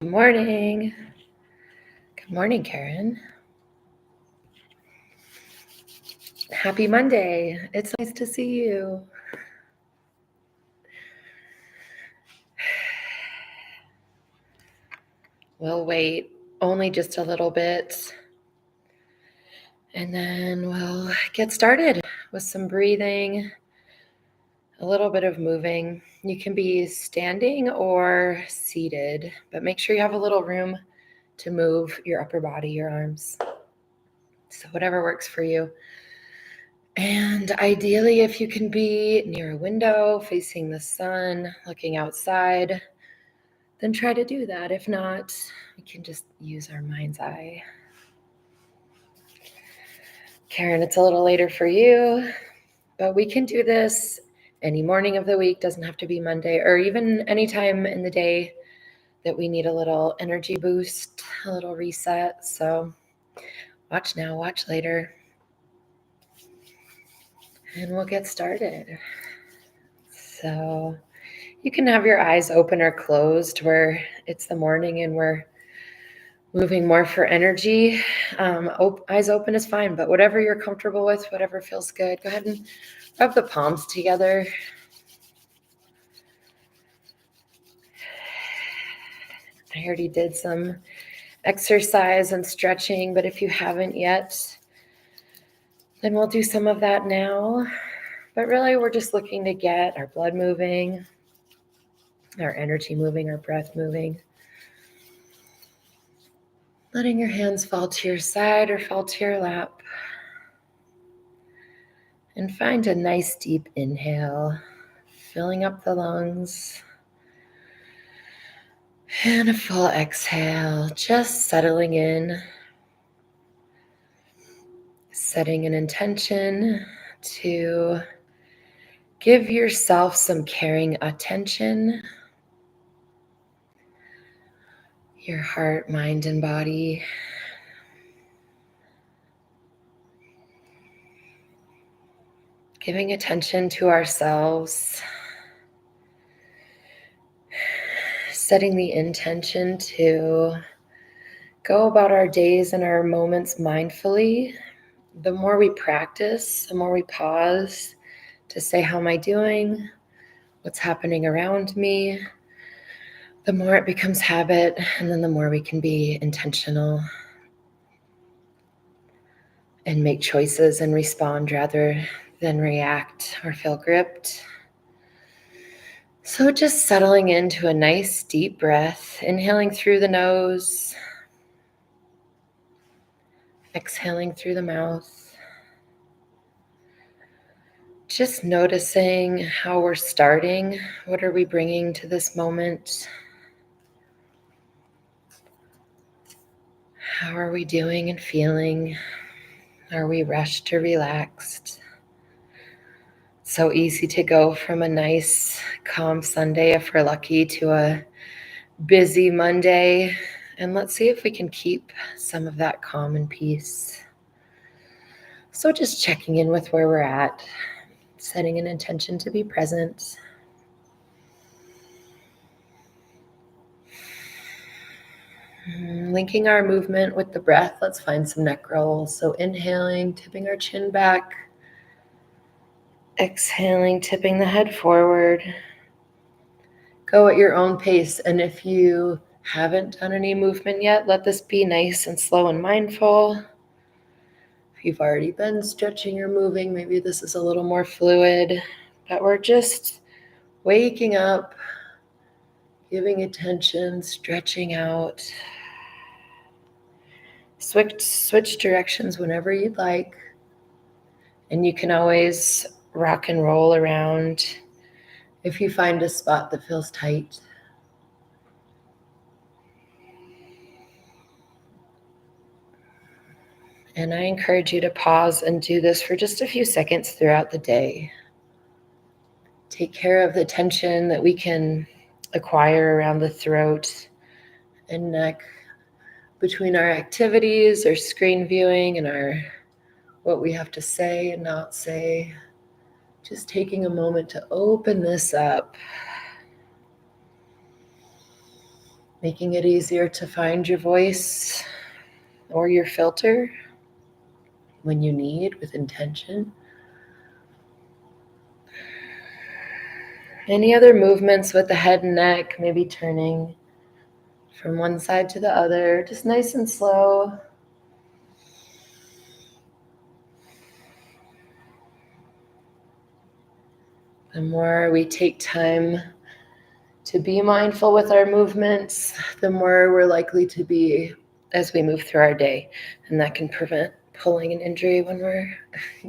Good morning. Good morning, Karen. Happy Monday. It's nice to see you. We'll wait only just a little bit, and then we'll get started with some breathing, a little bit of moving. You can be standing or seated, but make sure you have a little room to move your upper body, your arms. So whatever works for you. And ideally, if you can be near a window, facing the sun, looking outside, then try to do that. If not, we can just use our mind's eye. Karen, it's a little later for you, but we can do this any morning of the week. Doesn't have to be Monday, or even any time in the day that we need a little energy boost, a little reset. So watch now, watch later, and we'll get started. So you can have your eyes open or closed where it's the morning and we're moving more for energy. Eyes open is fine, but whatever you're comfortable with, whatever feels good, go ahead and rub the palms together. I already did some exercise and stretching, but if you haven't yet, then we'll do some of that now. But really, we're just looking to get our blood moving, our energy moving, our breath moving. Letting your hands fall to your side or fall to your lap. And find a nice deep inhale, filling up the lungs. And a full exhale, just settling in. Setting an intention to give yourself some caring attention. Your heart, mind, and body. Giving attention to ourselves. Setting the intention to go about our days and our moments mindfully. The more we practice, the more we pause to say, how am I doing? What's happening around me? The more it becomes habit, and then the more we can be intentional and make choices and respond rather than react or feel gripped. So just settling into a nice deep breath, inhaling through the nose, exhaling through the mouth. Just noticing how we're starting. What are we bringing to this moment? How are we doing and feeling? Are we rushed or relaxed? So easy to go from a nice, calm Sunday, if we're lucky, to a busy Monday. And let's see if we can keep some of that calm and peace. So just checking in with where we're at, setting an intention to be present. Linking our movement with the breath, let's find some neck rolls. So inhaling, tipping our chin back. Exhaling, tipping the head forward. Go at your own pace. And if you haven't done any movement yet, let this be nice and slow and mindful. If you've already been stretching or moving, maybe this is a little more fluid. But we're just waking up, giving attention, stretching out. Switch directions whenever you'd like. And you can always rock and roll around if you find a spot that feels tight. And I encourage you to pause and do this for just a few seconds throughout the day. Take care of the tension that we can acquire around the throat and neck between our activities, our screen viewing, and our what we have to say and not say. Just taking a moment to open this up. making it easier to find your voice or your filter when you need with intention. Any other movements with the head and neck, maybe turning from one side to the other, just nice and slow. The more we take time to be mindful with our movements, the more we're likely to be as we move through our day. And that can prevent pulling an injury when we're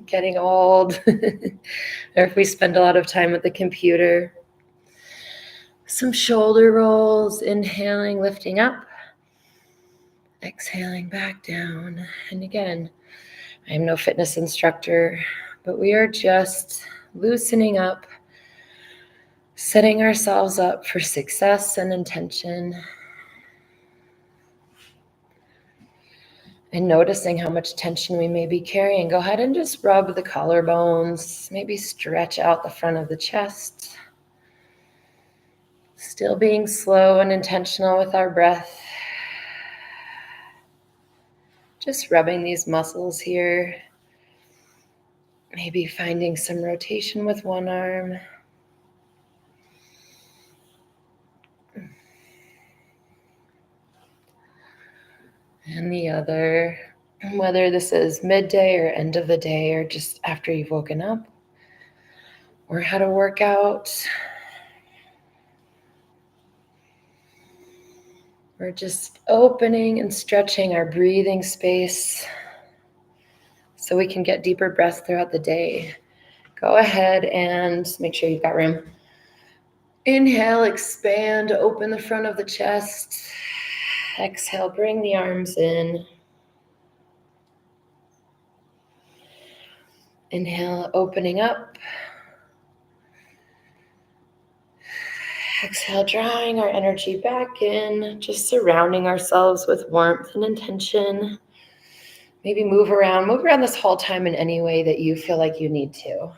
getting old, or if we spend a lot of time at the computer. Some shoulder rolls, inhaling, lifting up, exhaling back down. And again, I am no fitness instructor, but we are just loosening up, setting ourselves up for success and intention, and noticing how much tension we may be carrying. Go ahead and just rub the collarbones, maybe stretch out the front of the chest. Still being slow and intentional with our breath. Just rubbing these muscles here. Maybe finding some rotation with one arm. And the other. Whether this is midday or end of the day or just after you've woken up or had a workout. We're just opening and stretching our breathing space so we can get deeper breaths throughout the day. Go ahead and make sure you've got room. Inhale, expand, open the front of the chest. Exhale, bring the arms in. Inhale, opening up. Exhale, drawing our energy back in, just surrounding ourselves with warmth and intention. Maybe move around this whole time in any way that you feel like you need to.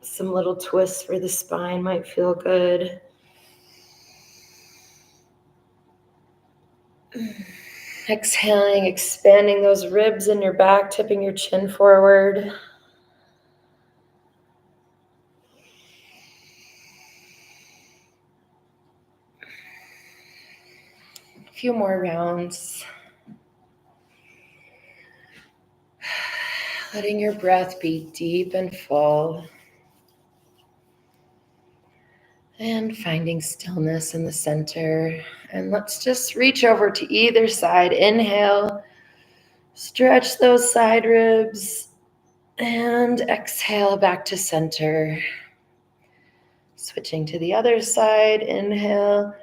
Some little twists for the spine might feel good. Exhaling, expanding those ribs in your back, tipping your chin forward. A few more rounds. Letting your breath be deep and full. And finding stillness in the center. And let's just reach over to either side. Inhale, stretch those side ribs. And exhale back to center. Switching to the other side. Inhale,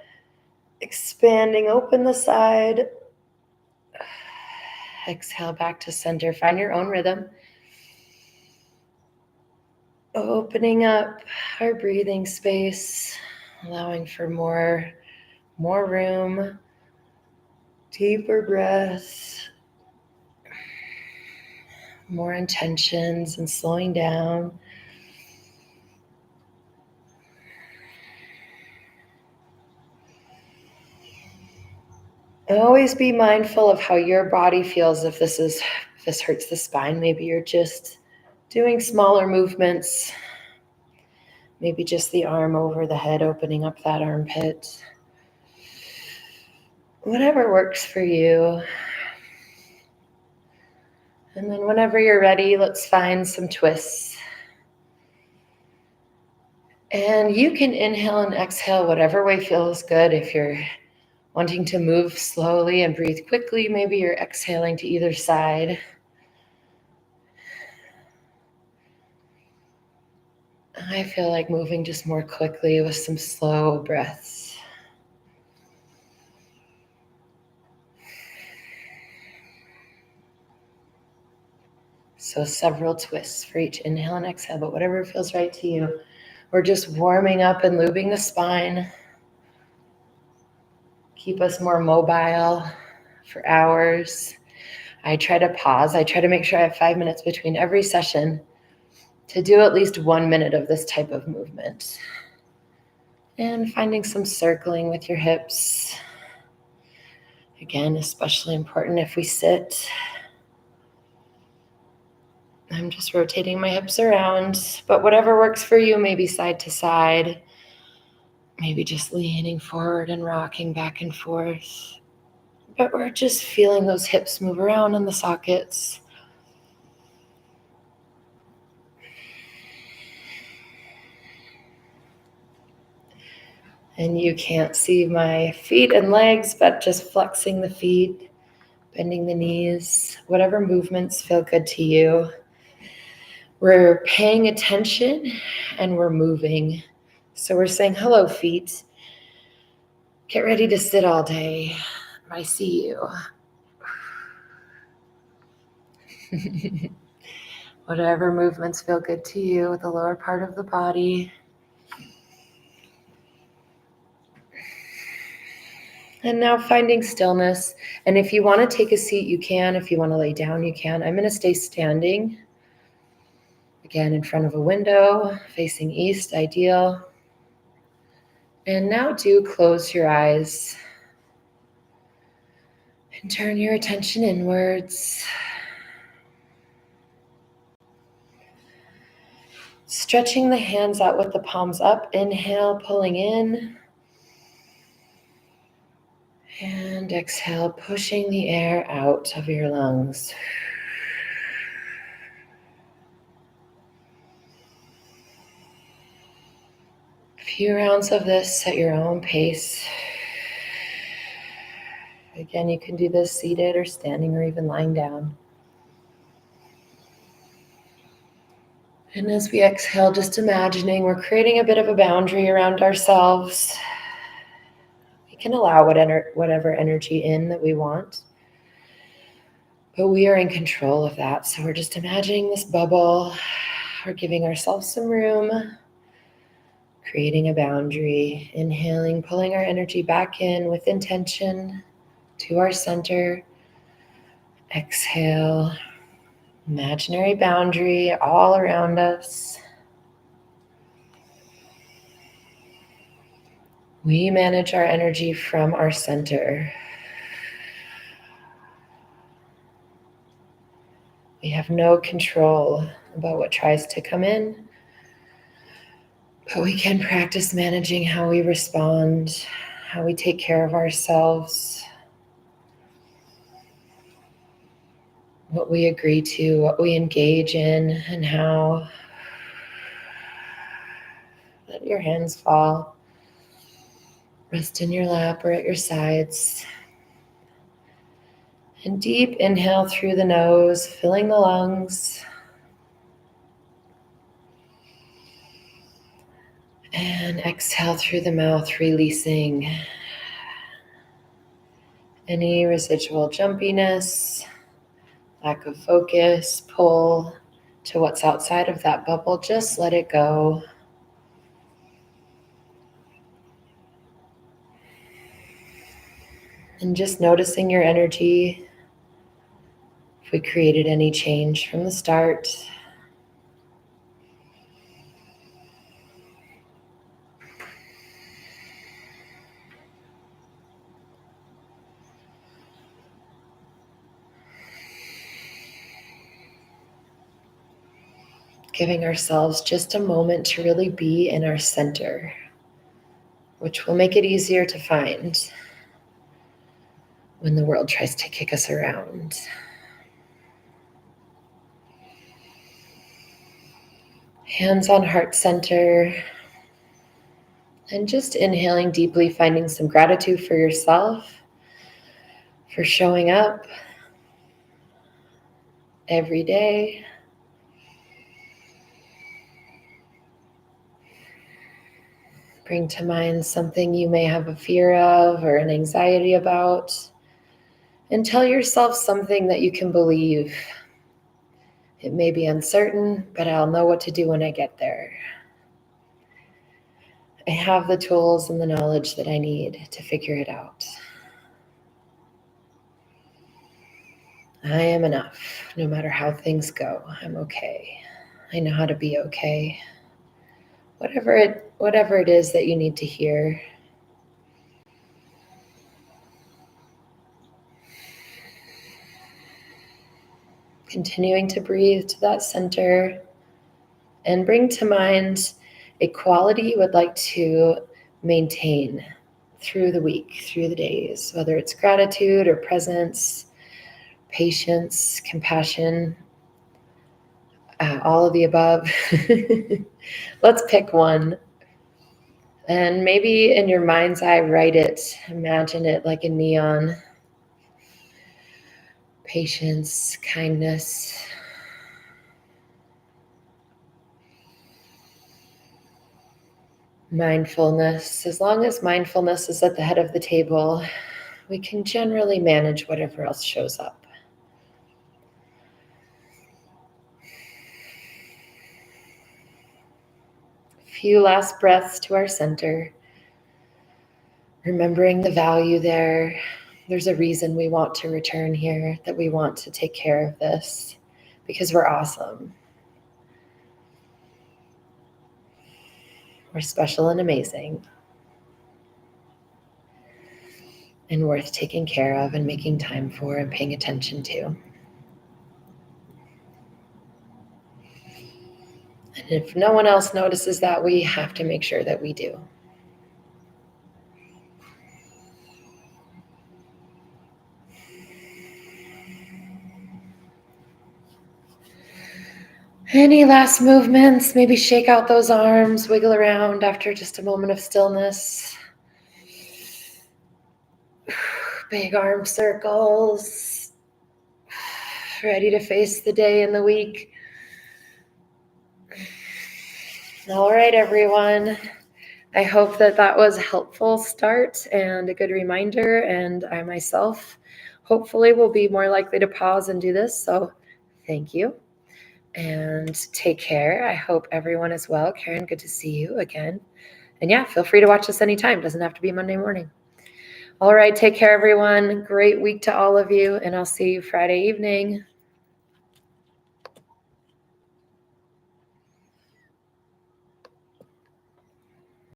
expanding, open the side. Exhale back to center. Find your own rhythm. Opening up our breathing space, allowing for more room, deeper breaths, more intentions, and slowing down. And always be mindful of how your body feels. If this hurts the spine, maybe you're just doing smaller movements. Maybe just the arm over the head, opening up that armpit. Whatever works for you. And then whenever you're ready, let's find some twists. And you can inhale and exhale whatever way feels good. If you're wanting to move slowly and breathe quickly, maybe you're exhaling to either side. I feel like moving just more quickly with some slow breaths. So several twists for each inhale and exhale, but whatever feels right to you. We're just warming up and lubing the spine. Keep us more mobile for hours. I try to pause. I try to make sure I have 5 minutes between every session to do at least 1 minute of this type of movement. And finding some circling with your hips. Again, especially important if we sit. I'm just rotating my hips around, but whatever works for you, maybe side to side, maybe just leaning forward and rocking back and forth. But we're just feeling those hips move around in the sockets. And you can't see my feet and legs, but just flexing the feet, bending the knees, whatever movements feel good to you. We're paying attention and we're moving. So we're saying, hello, feet. Get ready to sit all day. I see you. Whatever movements feel good to you with the lower part of the body. And now finding stillness. And if you want to take a seat, you can. If you want to lay down, you can. I'm going to stay standing. Again, in front of a window, facing east, ideal. And now do close your eyes and turn your attention inwards. Stretching the hands out with the palms up. Inhale, pulling in. And exhale, pushing the air out of your lungs. A few rounds of this at your own pace. Again, you can do this seated or standing or even lying down. And as we exhale, just imagining we're creating a bit of a boundary around ourselves. We can allow whatever energy in that we want, but we are in control of that. So we're just imagining this bubble. We're giving ourselves some room, creating a boundary, inhaling, pulling our energy back in with intention to our center. Exhale, imaginary boundary all around us. We manage our energy from our center. We have no control about what tries to come in, but we can practice managing how we respond, how we take care of ourselves, what we agree to, what we engage in, and how. Let your hands fall. Rest in your lap or at your sides. And deep inhale through the nose, filling the lungs. And exhale through the mouth, releasing any residual jumpiness, lack of focus, pull to what's outside of that bubble. Just let it go. And just noticing your energy. If we created any change from the start. Giving ourselves just a moment to really be in our center, which will make it easier to find when the world tries to kick us around. Hands on heart center. And just inhaling deeply, finding some gratitude for yourself, for showing up every day. Bring to mind something you may have a fear of or an anxiety about. And tell yourself something that you can believe. It may be uncertain, but I'll know what to do when I get there. I have the tools and the knowledge that I need to figure it out. I am enough, no matter how things go. I'm okay. I know how to be okay. whatever it is that you need to hear. Continuing to breathe to that center and bring to mind a quality you would like to maintain through the week, through the days, whether it's gratitude or presence, patience, compassion, all of the above. Let's pick one. And maybe in your mind's eye, write it, imagine it like a neon. Patience, kindness, mindfulness. As long as mindfulness is at the head of the table, we can generally manage whatever else shows up. A few last breaths to our center, remembering the value there. There's a reason we want to return here, that we want to take care of this, because we're awesome. We're special and amazing, and worth taking care of and making time for and paying attention to. And if no one else notices that, we have to make sure that we do. Any last movements? Maybe shake out those arms, wiggle around after just a moment of stillness. Big arm circles. Ready to face the day and the week. All right, everyone. I hope that was a helpful start and a good reminder. And I myself hopefully will be more likely to pause and do this. So thank you. And take care. I hope everyone is well. Karen, good to see you again. And yeah, feel free to watch this anytime. Doesn't have to be Monday morning. All right, take care, everyone. Great week to all of you, and I'll see you Friday evening.